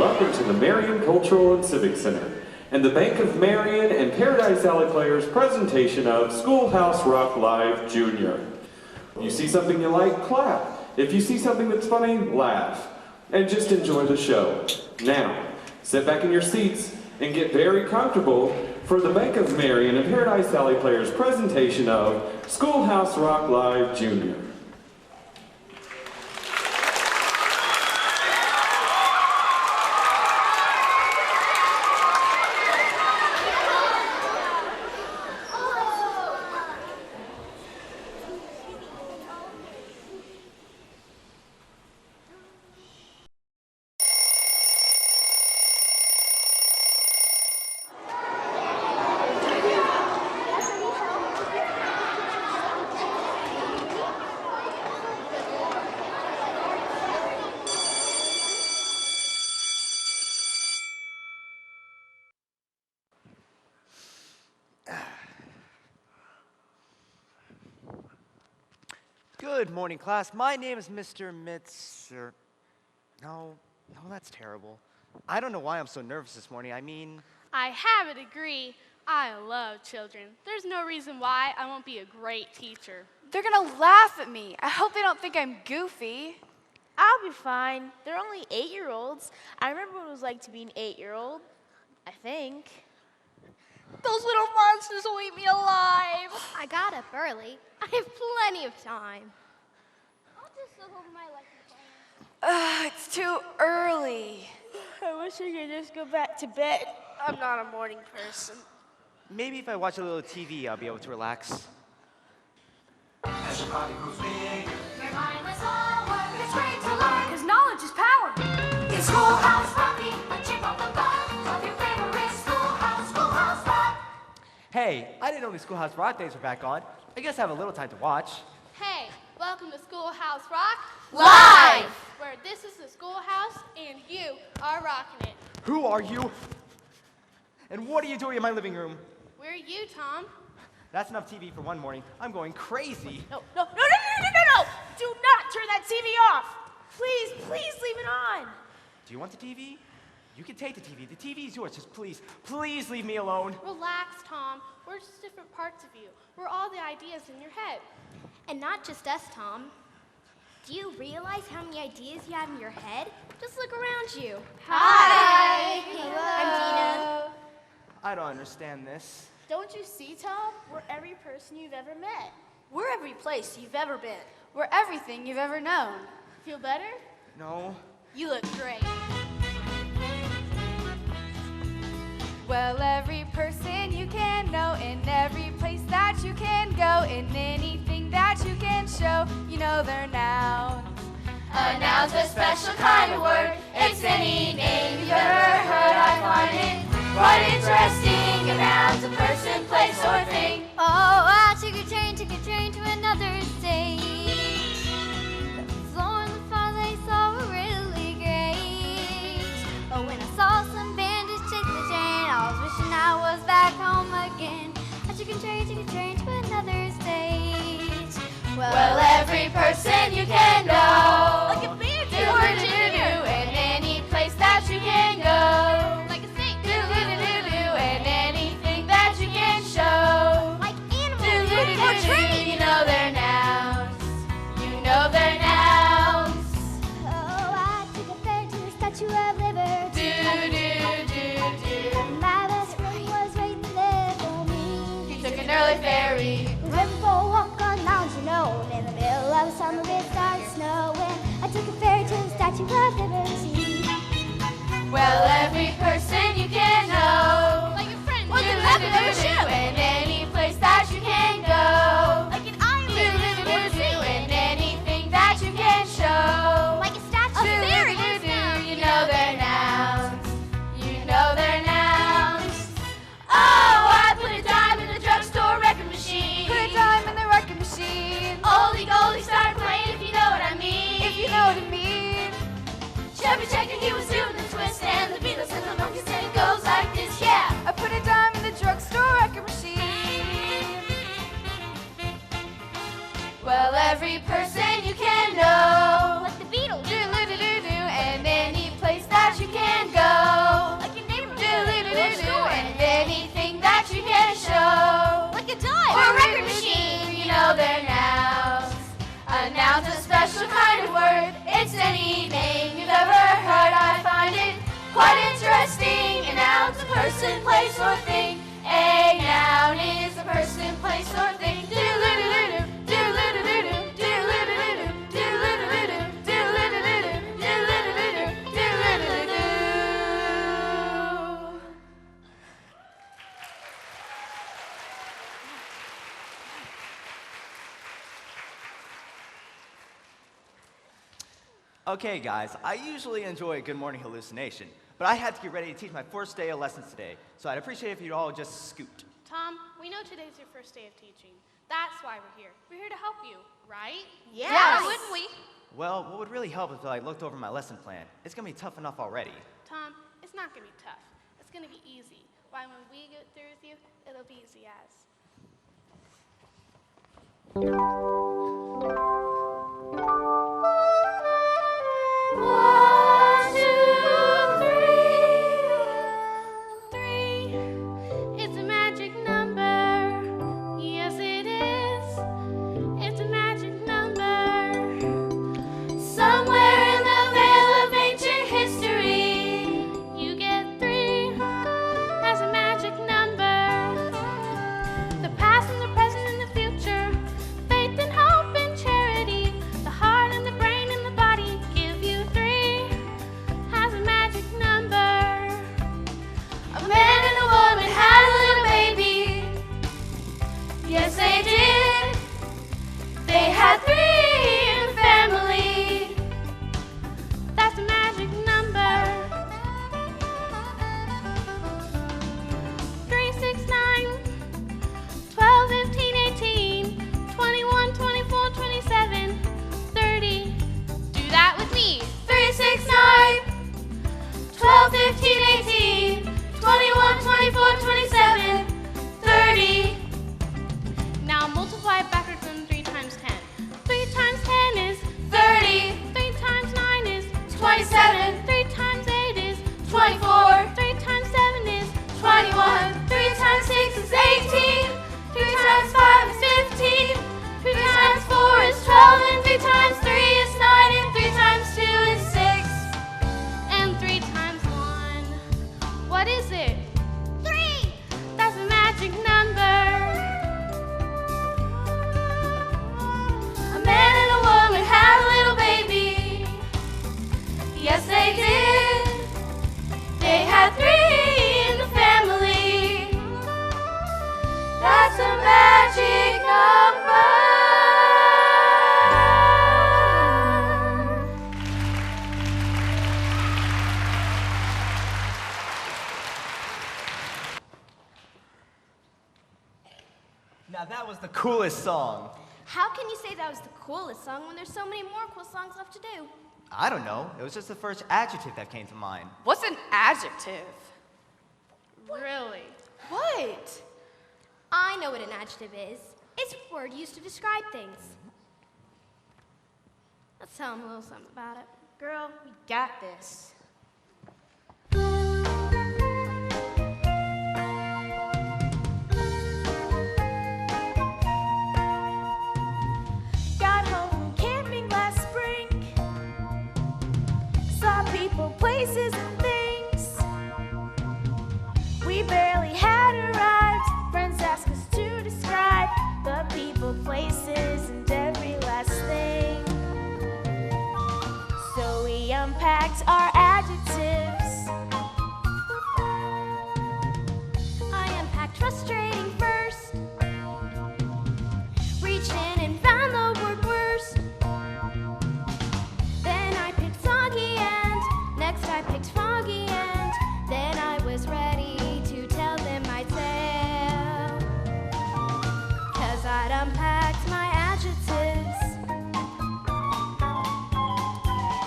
welcome to the Marion Cultural and Civic Center and the Bank of Marion and Paradise Alley Players presentation of Schoolhouse Rock Live Jr. If you see something you like, clap. If you see something that's funny, laugh. And just enjoy the show. Now, sit back in your seats and get very comfortable for the Bank of Marion and Paradise Alley Players presentation of Schoolhouse Rock Live Jr. Good morning, class. My name is Mr. Mitzer. No, that's terrible. I don't know why I'm so nervous this morning. I have a degree. I love children. There's no reason why I won't be a great teacher. They're gonna laugh at me. I hope they don't think I'm goofy. I'll be fine. They're only 8-year-olds. I remember what it was like to be an 8-year-old, I think. Those little monsters will eat me alive. I got up early. I have plenty of time. I'll just look over my lesson plan. It's too early. I wish I could just go back to bed. I'm not a morning person. Maybe if I watch a little TV, I'll be able to relax. As your body grows big, Your mindless homework, it's great to learn. Because knowledge is power. It's Schoolhouse Rocky, a chip off the block of your favorite Schoolhouse Rock. Hey, I didn't know the Schoolhouse Rock days were back on. I guess I have a little time to watch. Hey, welcome to Schoolhouse Rock Live! where this is the schoolhouse and you are rocking it. Who are you? And what are you doing in my living room? We're you, Tom. That's enough TV for one morning. I'm going crazy. No. Do not turn that TV off. Please leave it on. Do you want the TV? You can take the TV. The TV is yours. Just please leave me alone. Relax, Tom. We're just different parts of you. We're all the ideas in your head. And not just us, Tom. Do you realize how many ideas you have in your head? Just look around you. Hi. I'm Dina. I don't understand this. Don't you see, Tom? We're every person you've ever met. We're every place you've ever been. We're everything you've ever known. Feel better? No. You look great. Well, every person you can know, in every place that you can go, in anything that you can show, you know they're nouns. A noun's a special kind of word. It's any name you've ever heard. I find it quite interesting. A noun's a person, place, or thing. Oh, I took a train to another state. The floor and the falls I saw were really great. Oh, when I saw some bandits chase the train, I was wishing I was back home again. I took a train to another state. Well, every person you can know, like a band, and any place that you can go, like a snake, and anything that you can show, like animals, or trees. You know they're nouns. You know they're nouns. Oh, I took a ferry to the Statue of Liberty. My best friend was waiting there for me. He took an early ferry. We went for a walk on Mount Juno. In the middle of the summer, it started snowing. I took a ferry to the Statue of Liberty. Well, every person you can know, Like a friend. was in love with a ship, and any place that you can go, Like an island or a sea. and anything that you can show, Like a statue of fairy. you know they're nouns. You know they're nouns. Oh, I put a dime in the drugstore record machine. Put a dime in the record machine. Oldie goldie started playing, if you know what I mean. If you know what I mean. Chubby Checker, he was doing the twist, and the Beatles and the Monkeys, and it goes like this, yeah. I put a dime in the drugstore record machine. Well, every person you can know, Like the Beatles. and any place that you can go. Quite interesting. A noun's a person, place, or thing. A noun is a person, place, or thing. Do-do-do-do-do, do-do-do-do-do, do-do-do-do-do, do-do-do-do-do, do-do-do-do-do, do-do-do-do-do, do-do-do-do-do. Okay, guys, I usually enjoy a good morning hallucination, but I had to get ready to teach my first day of lessons today, so I'd appreciate if you'd all just scoot. Tom, we know today's your first day of teaching. That's why we're here. We're here to help you, right? Yes. Wouldn't we? Well, what would really help is if I looked over my lesson plan. It's gonna be tough enough already. Tom, it's not going to be tough. It's going to be easy. Why, when we go through with you, it'll be easy as. One, two, Three, it's a magic number. Yes, it is. It's a magic number. somewhere in the veil of ancient history. You get 3 as a magic number. The past and the present and the future. Faith and hope and charity. The heart and the brain and the body give you 3 as a magic number. A man and a woman had a little baby. Yes, they did. They had 3 in the family. That's a magic number. 3, 6, 9, 12, 15, 18, 21, 24, 27, 30. Do that with me. 3, 6, 9, 12, 15, 18, 21, 24, 27, 30. Now multiply backwards from 3 times 10. 3 times 10 is 30, 3 times 9 is 27, 3 times 8 is 24, 3 times 7 is 21, 3 times 6 is 18, 3 times 5 is 15, 3 times 4 is 12, and 3 times 3 is 9, and 3 times 2 is 6. and 3 times 1. What is it? 3. That's a magic number. A man and a woman had a little baby. Yes, they did. They had 3 in the family. That's a magic number. Now that was the coolest song. How can you say that was the coolest song when there's so many more cool songs left to do? I don't know. It was just the first adjective that came to mind. What's an adjective? Really? What? I know what an adjective is. It's a word used to describe things. Let's tell them a little something about it. Girl, we got this. Got home from camping last spring. Saw people, places, and things. We barely had arrived. Friends asked us to describe the people, places, and every last thing. So we unpacked our adjectives. I unpacked frustrating first. Reached in and found the word worst. Then I picked soggy and next I picked foggy and then I was ready to tell them my tale. 'Cause I'd unpacked my adjectives.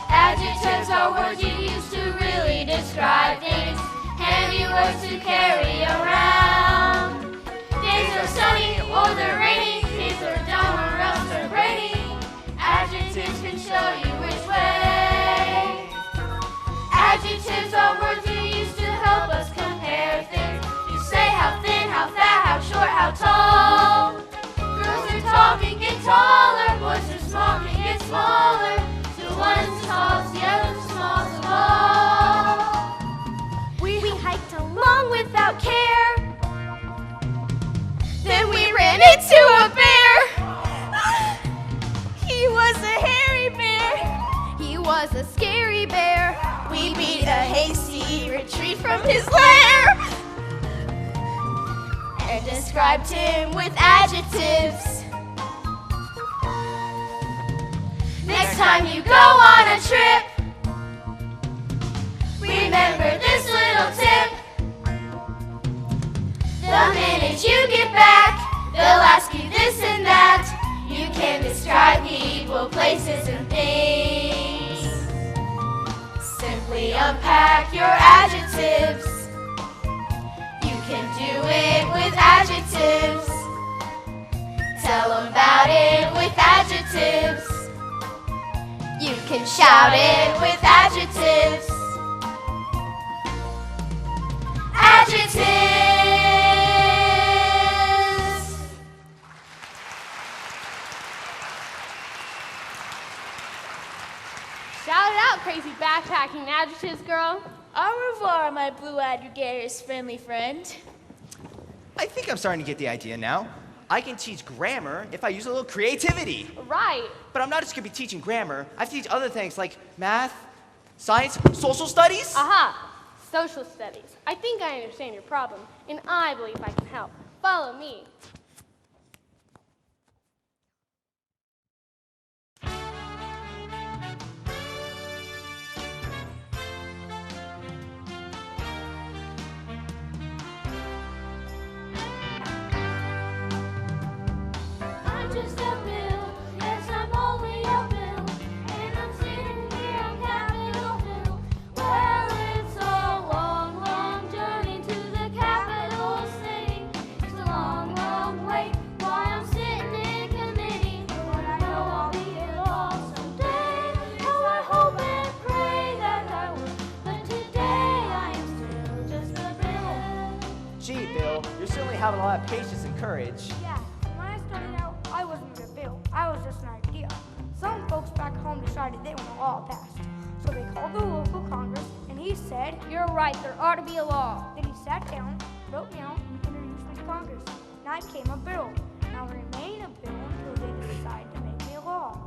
Adjectives are words you use to really describe things. Handy words to carry around. Days are sunny or they're rainy. Days are dumb or else they're brainy. Adjectives can show you which way. Adjectives are words you use to help us compare things. You say how thin, how fat, how short, how tall. Girls are tall can get taller. Boys are small can get smaller. So one's tall, the other's small of all. was a scary bear. We beat a hasty retreat from his lair and described him with adjectives. Next time you go on a trip, remember this little tip. The minute you get back, they'll ask you this and that. You can describe people, places, and things. Simply unpack your adjectives. You can do it with adjectives. Tell them about it with adjectives. You can shout it with adjectives. Adjectives. Shout it out, crazy backpacking adjectives girl. Au revoir, my blue-eyed gregarious friendly friend. I think I'm starting to get the idea now. I can teach grammar if I use a little creativity. Right. But I'm not just going to be teaching grammar. I have to teach other things like math, science, social studies. Aha! Social studies. I think I understand your problem, and I believe I can help. Follow me. I'm just a bill, yes, I'm only a bill, and I'm sitting here on Capitol Hill. Well, it's a long, long journey to the capital city. It's a long, long wait while I'm sitting in committee. But I know I'll be in law someday. Oh, I hope and pray that I will. But today I am still just a bill. Gee, Bill, you're certainly having a lot of patience and courage. Yeah, when I started out, I wasn't a bill. I was just an idea. Some folks back home decided they want a law passed. So they called the local Congress, and he said, "You're right, there ought to be a law." Then he sat down, wrote me out, and introduced me to Congress. And I became a bill. And I'll remain a bill until they decide to make me a law.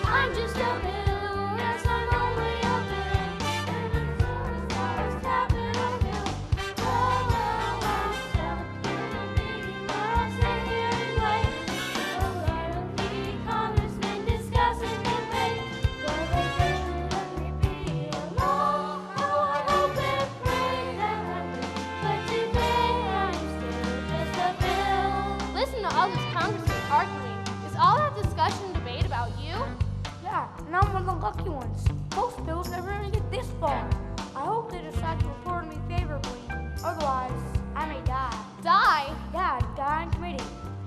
I'm just a bill, yes, I'm only a bill, and it's as far as Capitol Hill. Well, I'm stuck in a meeting where I sit here and wait. A lot of the congressmen discussing debate whether they should let me be a law. Oh, I hope and pray that I will, but today I'm still just a bill. Listen to all those congressmen arguing. Is all that discussion and debate about you? Yeah, and I'm one of the lucky ones. Most bills never even get this far. I hope they decide to report me favorably. Otherwise, I may die. Die? Yeah, die in committee.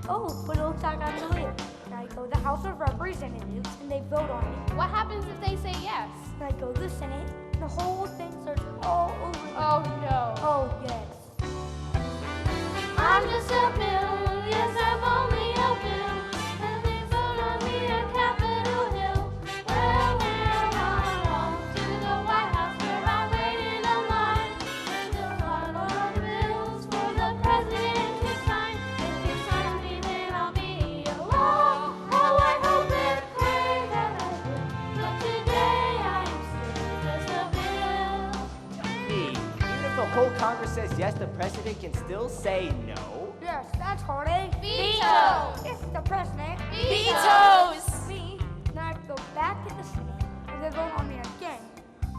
Oh, but it looks like I'm gonna live. Then I go to the House of Representatives and they vote on it. What happens if they say yes? Then I go to the Senate and the whole thing starts all over again. Oh no. Oh, yes. I'm just a bill, yes, I'm only a bill, and they vote on me at Capitol Hill. Well, we're on to the White House where I wait in a line. There's a lot of bills for the president to sign. If he signs me, then I'll be a law. Oh, I hope and pray that I will, but today I am still just a bill. Me, even if the whole Congress says yes, the president can still say no. Yes, that's hard, eh? Veto. It's the president. Vetoes. Me. Then I have to go back to the Senate and they vote on me again.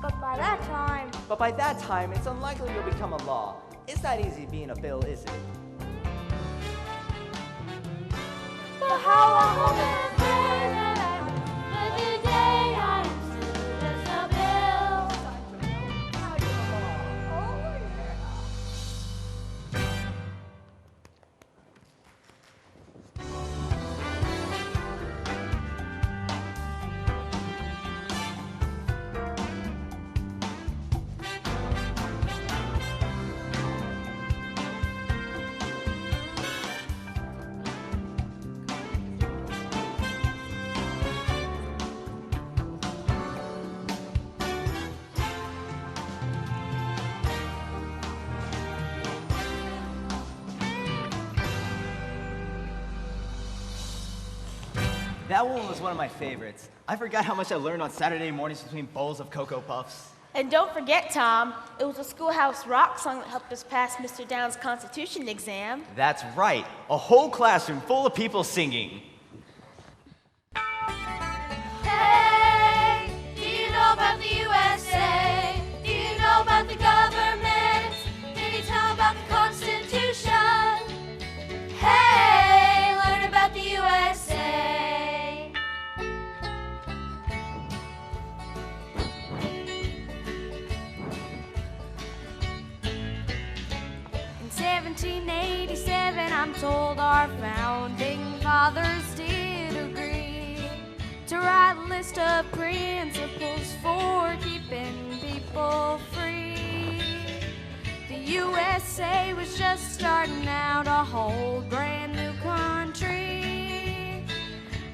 But by that time, But by that time, it's unlikely you'll become a law. It's not easy being a bill, is it? But how I hope and pray that I will, but today I am still just a bill. That one was one of my favorites. I forgot how much I learned on Saturday mornings between bowls of Cocoa Puffs. And don't forget, Tom, it was a Schoolhouse Rock song that helped us pass Mr. Downs' Constitution exam. That's right. A whole classroom full of people singing. Hey, do you know about the USA? Do you know about the government? Can you tell about the Constitution? Hey, learn about the USA. In 1787, I'm told our founding fathers did agree to write a list of principles for keeping people free. The USA was just starting out, a whole brand new country.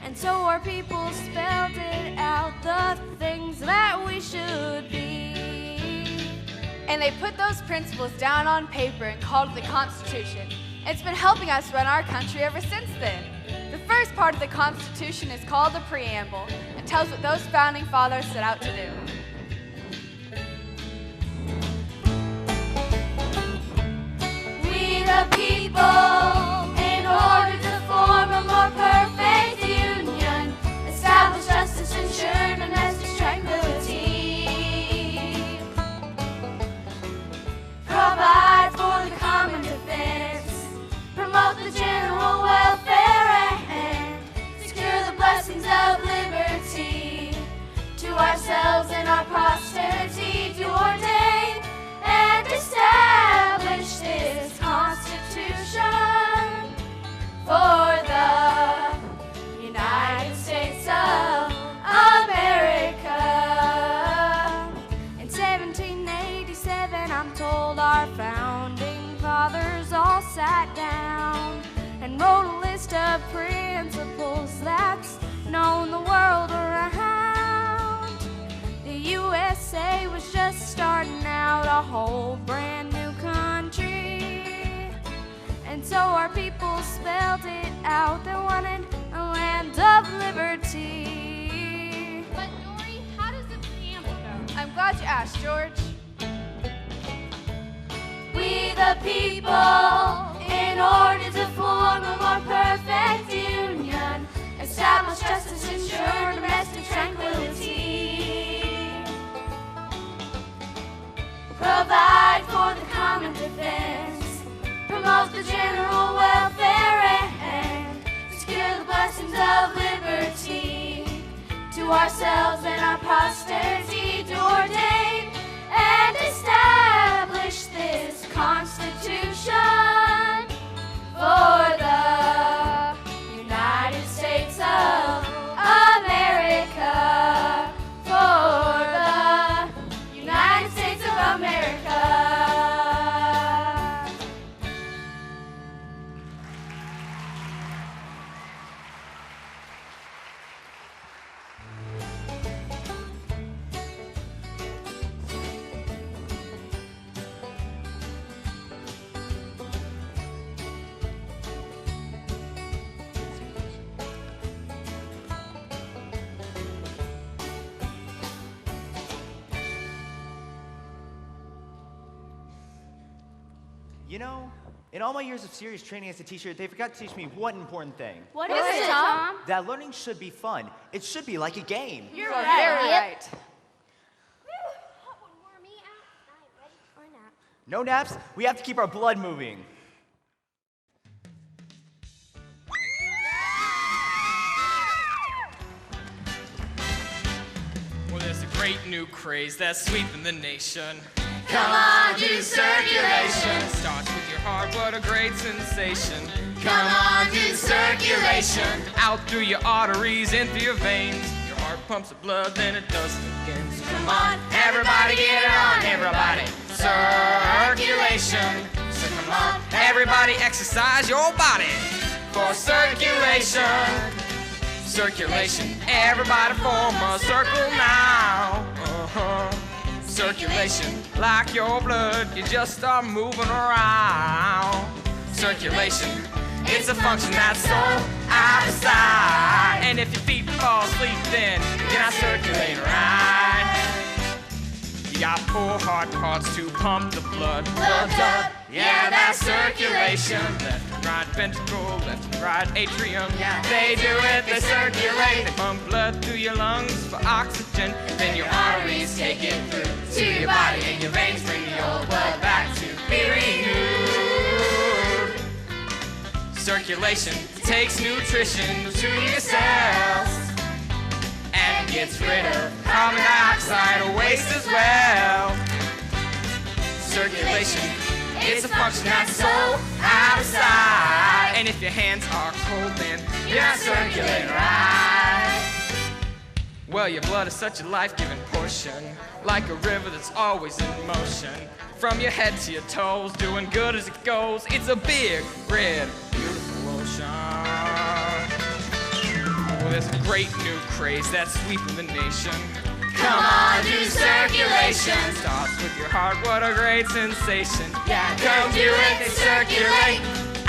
And so our people spelled it out, the things that we should be. And they put those principles down on paper and called it the Constitution. It's been helping us run our country ever since then. The first part of the Constitution is called the Preamble and tells what those founding fathers set out to do. We the people, in order to form a more perfect union, establish justice, ensure domestic tranquility, provide for the common defense, promote the general welfare, and secure the blessings of liberty to ourselves and our posterity, to ordain and establish this Constitution for the United States of America. In 1787, I'm told our founding fathers all sat down and wrote a list of principles that's known the world around. The USA was just starting out, a whole brand new country. And so our people spelled it out, they wanted a land of liberty. But Dory, how does the preamble go? I'm glad you asked, George. We the people, in order to form a more perfect union, establish justice, ensure domestic tranquility, provide for the common defense, promote the general welfare, and secure the blessings of liberty to ourselves and our posterity, to ordain and establish this Constitution for the United States of America, for the United States of America. You know, in all my years of serious training as a teacher, they forgot to teach me one important thing. What is it, Tom? That learning should be fun. It should be like a game. You're very right. Hot one wore me out. I'm ready for a nap. No naps, we have to keep our blood moving. Well, there's a great new craze that's sweeping the nation. Come on, do circulation. Starts with your heart, what a great sensation. Come on, do circulation. Out through your arteries, in through your veins. Your heart pumps the blood, then it does it again. So Come on, everybody get it on, everybody. Circulation. So come on, Everybody exercise your body for circulation. Circulation. Everybody form a circle now. Circulation. Like your blood, you just start moving around. Circulation. It's a function that's so out of sight. And if your feet fall asleep, then you're not circulating right. You got 4 heart parts to pump the blood. Yeah, that's circulation. Left and right ventricle, left and right atrium. Yeah, they do it, they circulate. They pump blood through your lungs for oxygen. Then your arteries take it through to your body, and your veins bring the old blood back to be renewed. Circulation takes nutrition to your cells and gets rid of carbon dioxide or waste as well. Circulation, it's a function that's so out of sight. And if your hands are cold, then you're not circulating right. Well, your blood is such a life-giving portion, like a river that's always in motion. From your head to your toes, doing good as it goes. It's a big, red, beautiful ocean. Well, there's a great new craze that's sweeping the nation. Come on, do circulation. Starts with your heart, what a great sensation. Yeah, come do it, they circulate.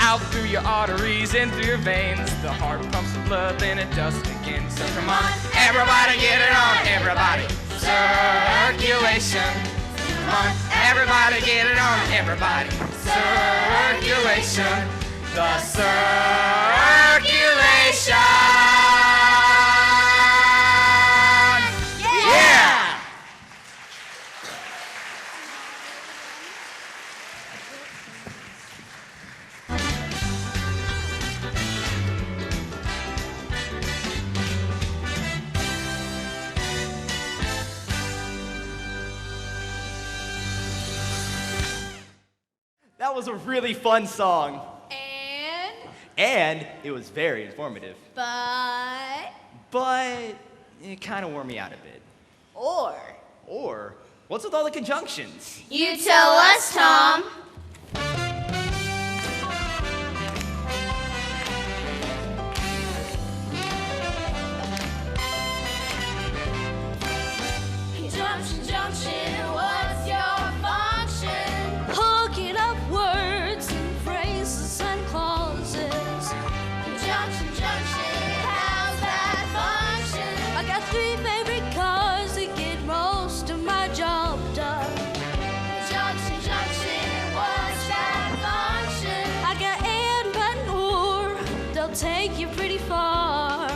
Out through your arteries, in through your veins. The heart pumps the blood, then it does it again. So come on, everybody get it on, everybody. Circulation. Come on, everybody get it on, everybody. Circulation. The circulation. Yeah! That was a really fun song. And, And it was very informative. but, But it kind of wore me out a bit. Or, what's with all the conjunctions? you tell us, Tom. Conjunction, junction, what's your function? Hooking up words and phrases and clauses. Conjunction, junction, how's that function? I got 3 favorite cars that get most of my job done. Junction, junction, what's that function? I got and, but, and or. They'll take you pretty far.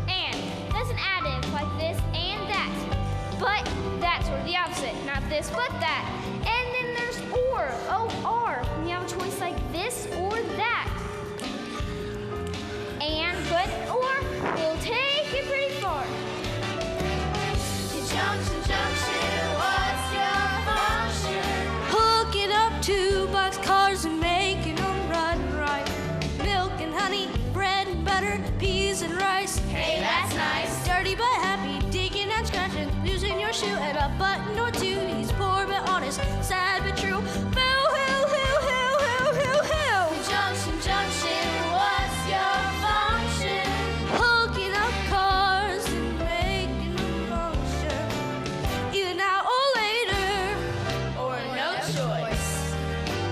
And that's an additive like this and that. But that's sort of the opposite. Not this, but that. And then there's or, O-R. When you have a choice like this or that. And, but, or will take you pretty far. Conjunction, junction, what's your function? Hooking up 2 boxcars and making them run right. Milk and honey, bread and butter, peas and rice. Hey, that's nice. Dirty but happy, digging and scratching, losing your shoe and a button or 2. He's poor but honest, sad but true. Boo hoo hoo hoo hoo hoo hoo. Junction, junction, what's your function? Hooking up cars and making them function. Either now or later, Or no choice.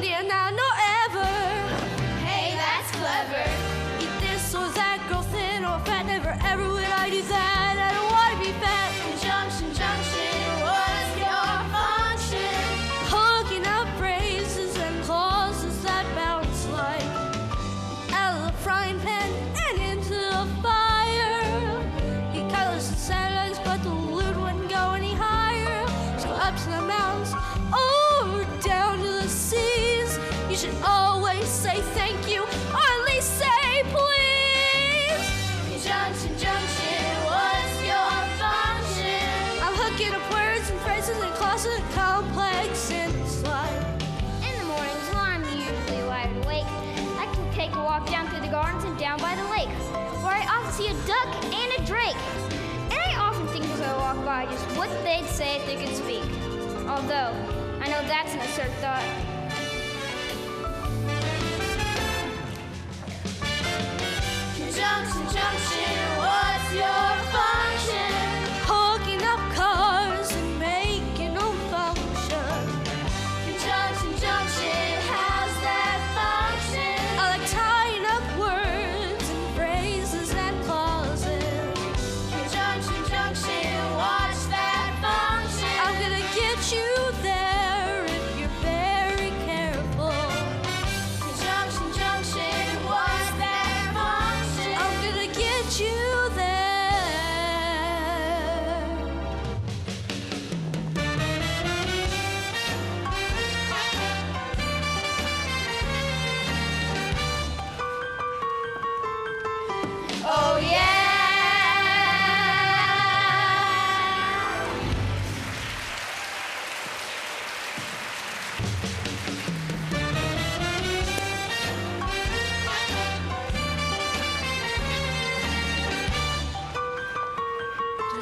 neither now nor ever. Hey, that's clever. Eat this or that, girl thin or fat. Never ever would I do that. I don't want to be fat. Conjunction, junction, what's your function? Hooking up phrases and clauses that bounce like out of the frying pan and into the fire. He colors the satellites, but the loot wouldn't go any higher. So up to the mountains or down to the seas. You should always say thank you, or at least say please. Conjunction, junction, what's your function? I'm hooking up words and phrases and clauses and complex sentence like. In the mornings when I'm usually wide awake, I can take a walk down through the gardens and down by the lake, where I often see a duck and a drake. And I often think as I walk by just what they'd say if they could speak. Although, I know that's an absurd thought. Conjunction, junction, what's your function? Hooking up cars and making them function. Conjunction, junction, how's that function? I like tying up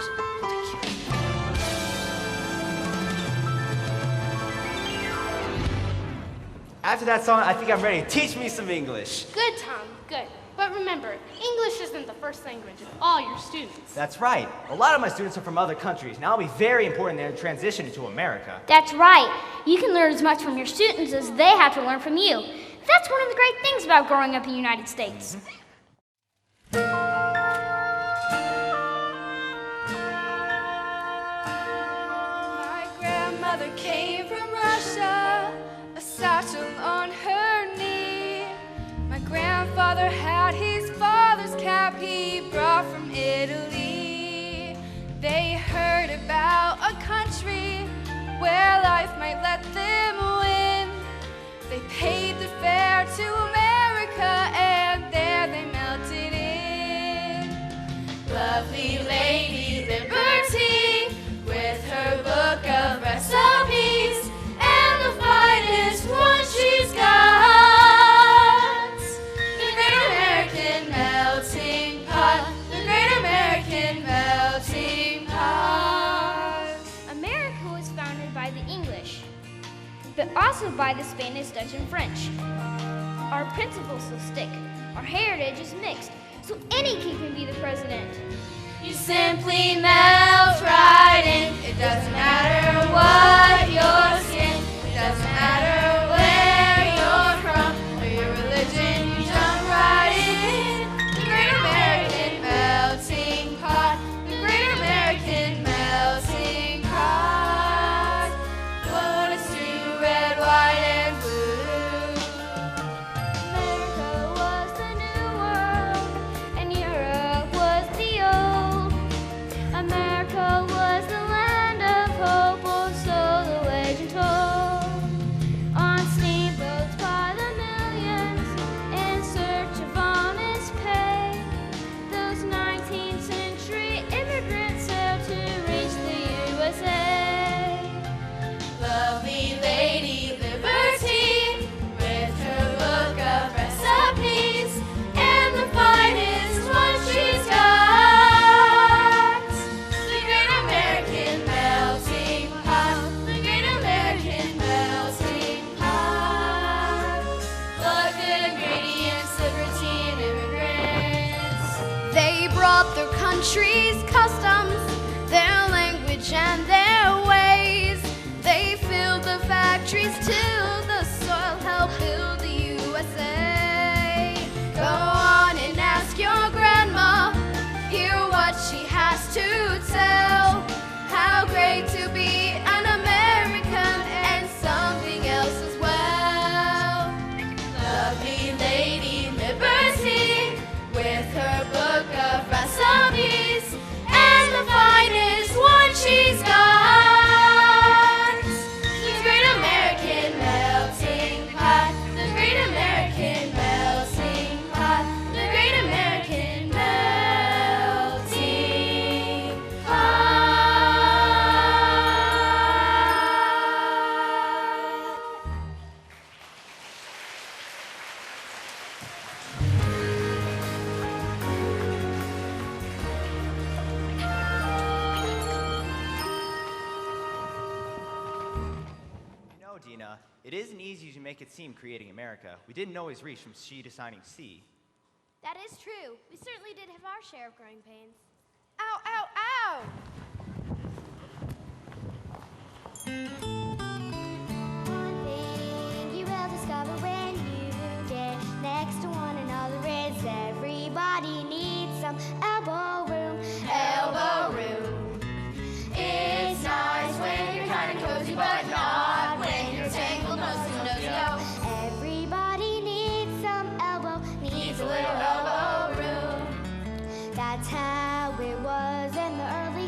just ridiculous. After that song, I think I'm ready. Teach me some English. Good, Tom, good. But remember, English isn't the first language of all your students. That's right. A lot of my students are from other countries. Now it'll be very important in their transition to America. That's right. You can learn as much from your students as they have to learn from you. That's one of the great things about growing up in the United States. My grandmother came from Russia, a satchel on her knee. My grandfather had his father's cap he brought from Italy. They heard about a country where life might let them win. They paid the fare to America and there they melted in. Lovely Lady Liberty, with her book of recipes, and the finest one she's got. The Great American Melting Pot, the Great American Melting Pot. America was founded by the English, but also by the Spanish, Dutch, and French. Our principles will stick. Our heritage is mixed, so any king can be the president. You simply melt right in. It doesn't matter what your skin. It doesn't matter where you're from or your religion. You jump right in. The Great American Melting Pot. The Great American Melting Pot. One is two, red, white, and blue. America was the new world, and Europe was the old. America was the land of hope, or so the legend told. On steamboats by the millions, in search of honest pay, those 19th century immigrants sailed to reach the USA. Lovely Lady Liberty, with her book of recipes, and the finest one she's got. The Great American Melting Pot, the Great American Melting Pot. Look at ingredients, liberty, and immigrants. They brought their country's customs, their language, and their ways. They filled the factories till the soil helped build the USA. Go on and ask your grandma, hear what she has to tell. How great to be an American and something else as well. Lovely Lady Liberty, with her book of recipes, and the finest one she's got. The Great American Melting Pot, the Great American Melting Pot, the Great American Melting Pot. You know, Dina, it isn't easy to make it seem creating America. We didn't always reach from sea to signing sea. That is true. We certainly did have our share of growing pains. Ow, ow, ow! One thing you will discover when you get next to one another is everybody needs some elbow room. Elbow room. It's nice when you're kind of cozy, but not when you're tangled nose to nose. No, Everybody needs some elbow, needs a little elbow room. That's how it was in the early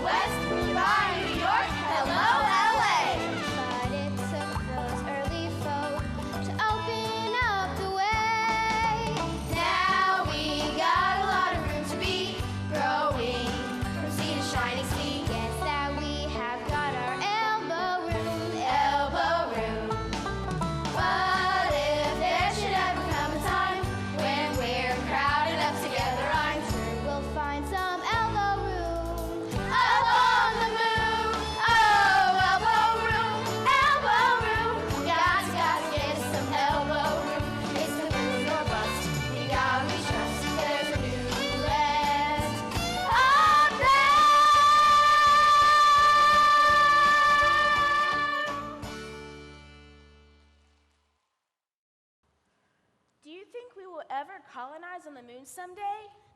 west. Goodbye, New York. Hello, LA. But it took those early folk to open up the way. Now we got a lot of room to be growing from sea to shining sea. Yes, that we have got our elbow room. Elbow room. But if there should ever come a time when we're crowded up together, I'm sure We'll find some elbow room. up on the moon. Oh, elbow room, elbow room. Gotta get some elbow room. It's the boom or bust. You gotta be trust. There's a new land up there. Do you think we will ever colonize on the moon someday?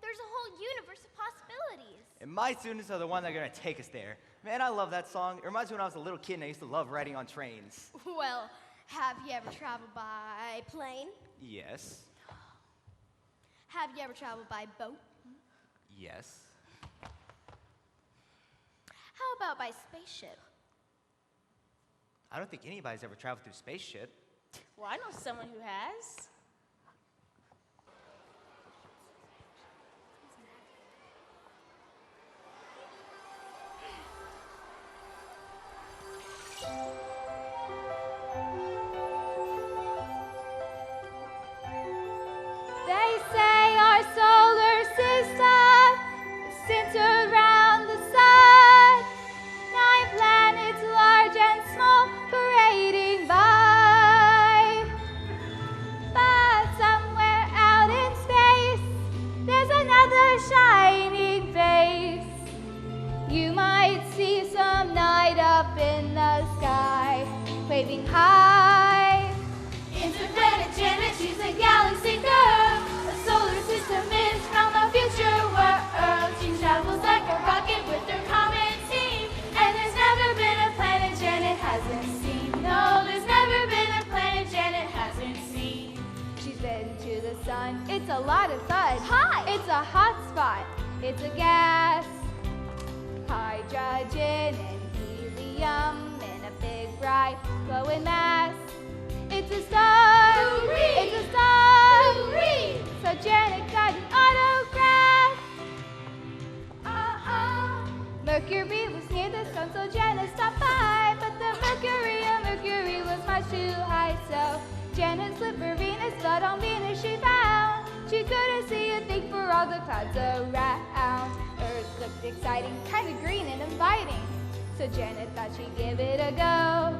There's a whole universe of possibilities. And my students are the ones that are gonna take us there. Man, I love that song. It reminds me when I was a little kid and I used to love riding on trains. Well, have you ever traveled by plane? Yes. Have you ever traveled by boat? Yes. How about by spaceship? I don't think anybody's ever traveled through spaceship. Well, I know someone who has. They say our solar system is centered around the sun. 9 planets, large and small, parading by. But somewhere out in space, there's another shining face. You might see some night up in the sky, waving high. Interplanet Janet, she's a galaxy girl. A solar system is from a future world. She travels like a rocket with her comet team. And there's never been a planet Janet hasn't seen. No, there's never been a planet Janet hasn't seen. She's been to the sun. It's a lot of fun. Hi. It's a hot spot. It's a gas. Hydrogen and helium in a big bright glowing mass. It's a star. Hooray! It's a star. Hooray! So Janet got an autograph. Mercury was near the sun, so Janet stopped by. But the Mercury was much too high, so Janet slipped for Venus, but on Venus she found she couldn't see a thing for all the clouds around. Earth looked exciting, kind of green and inviting, so Janet thought she'd give it a go.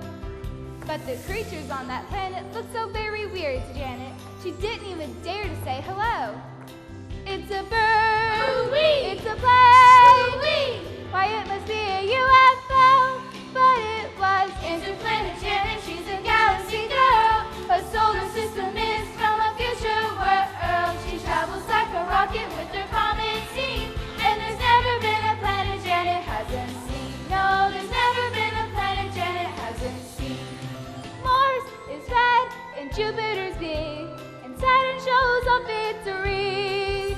But the creatures on that planet looked so very weird to Janet, she didn't even dare to say hello. It's a bird. Ooh-wee. It's a plane. Ooh-wee. Why, it must be a UFO, but it was Interplanet Janet, she's a galaxy girl. Her solar system is from a future world. She travels like a rocket with her comet team. And there's never been a planet Janet hasn't seen. No, there's never been a planet Janet hasn't seen. Mars is red and Jupiter's big, and Saturn shows off its rings.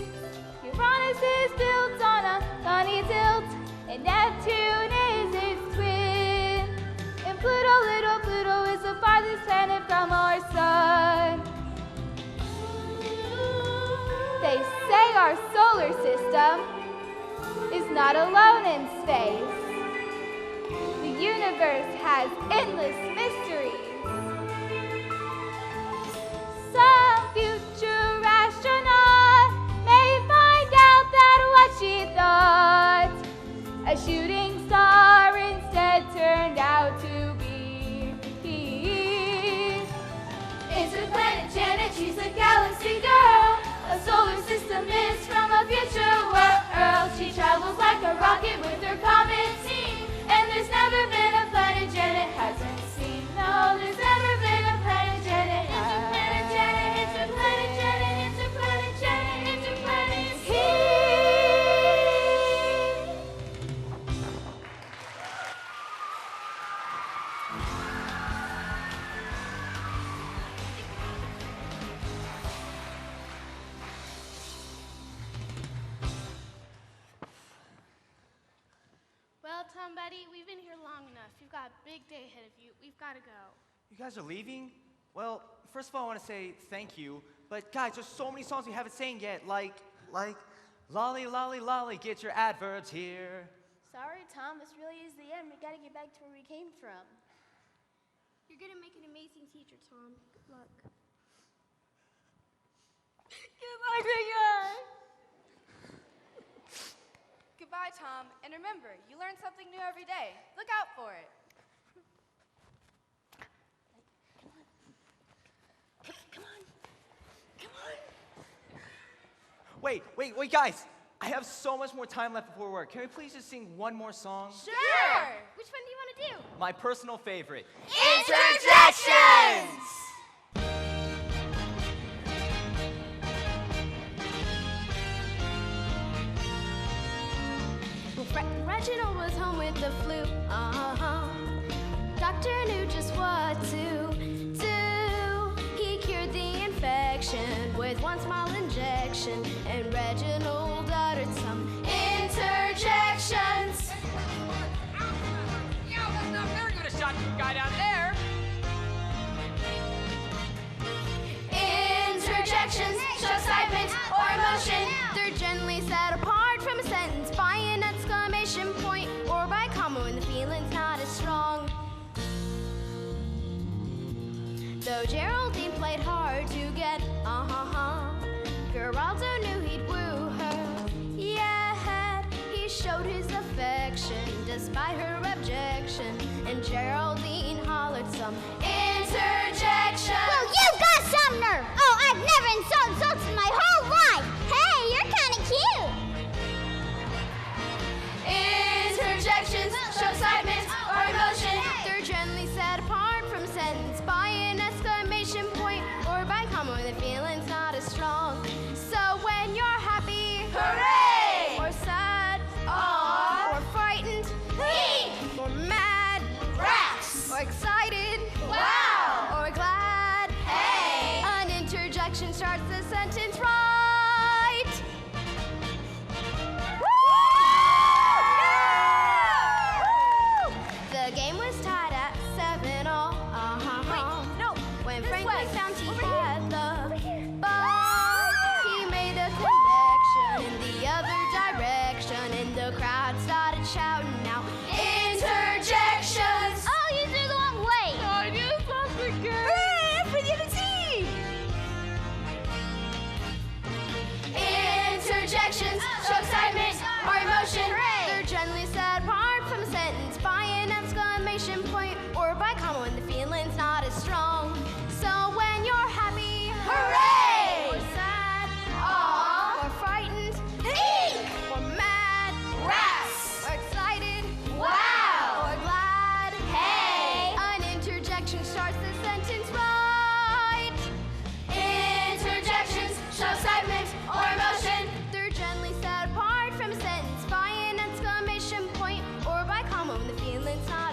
Uranus is built on a funny tilt, and Neptune is its twin. And Pluto, little Pluto, is the farthest planet from our sun. They say our solar system is not alone in space. The universe has endless mysteries. Some future astronaut may find out that what she thought a shooting star instead turned out to be. Interplanet Janet, she's a galaxy girl. A solar system is from a future world. She travels like a rocket with her comet team. And there's never been a planet Janet hasn't seen. No, there's never been a planet Janet. Interplanet Janet, interplanet Janet, interplanet Janet, interplanet here. Tom, buddy, we've been here long enough. You've got a big day ahead of you. We've got to go. You guys are leaving? Well, first of all, I want to say thank you. But guys, there's so many songs we haven't sang yet. Like, Lolly, Lolly, Lolly, get your adverbs here. Sorry, Tom, this really is the end. We gotta get back to where we came from. You're going to make an amazing teacher, Tom. Good luck. Good luck, big guy. Goodbye, Tom. And remember, you learn something new every day. Look out for it. Come on. Wait, guys. I have so much more time left before work. Can we please just sing one more song? Sure! Which one do you want to do? My personal favorite. Interjections! Reginald was home with the flu. Doctor knew just what to do. He cured the infection with one small injection, and Reginald uttered some interjections. That's not fair. Give it a shot to the guy down there. Interjections show excitement or emotion. They're generally set apart from a sentence by an exclamation point or by a comma when the feeling's not as strong. Though Geraldine played hard to get, Geraldo knew he'd woo her. Yeah, he showed his affection despite her objection, and Geraldine hollered some interjection. Well, you've got some nerve! Oh, I've never insulted folks in my whole life! Hey, you're kind of cute! Interjections show excitement or emotion. They're generally set apart from a sentence by an exclamation point or by a comma when the feeling's not as strong. So when you're happy, hooray! Or sad, aww! Or frightened, hee! Or mad, rats! Or excited, wow! Or glad, hey! An interjection starts the sentence right. The game was tied at 7-all. Wait, no. When Franklin found he had the ball, he made a connection in the other direction, and the crowd started shouting now. Interjections! Oh, you threw the wrong way! I just lost the game. Hooray for the other team! Interjections show excitement or emotion. They're generally set apart from a sentence by an exclamation point or by a comma when the feeling's not as strong. So when you're happy, hooray! Or sad, aww! Or frightened, eek! Or mad, rats! Or excited, wow! Or glad, hey! An interjection starts the sentence right. Interjections show excitement or emotion. They're generally set apart from a sentence by an exclamation point or by a comma when the feeling's not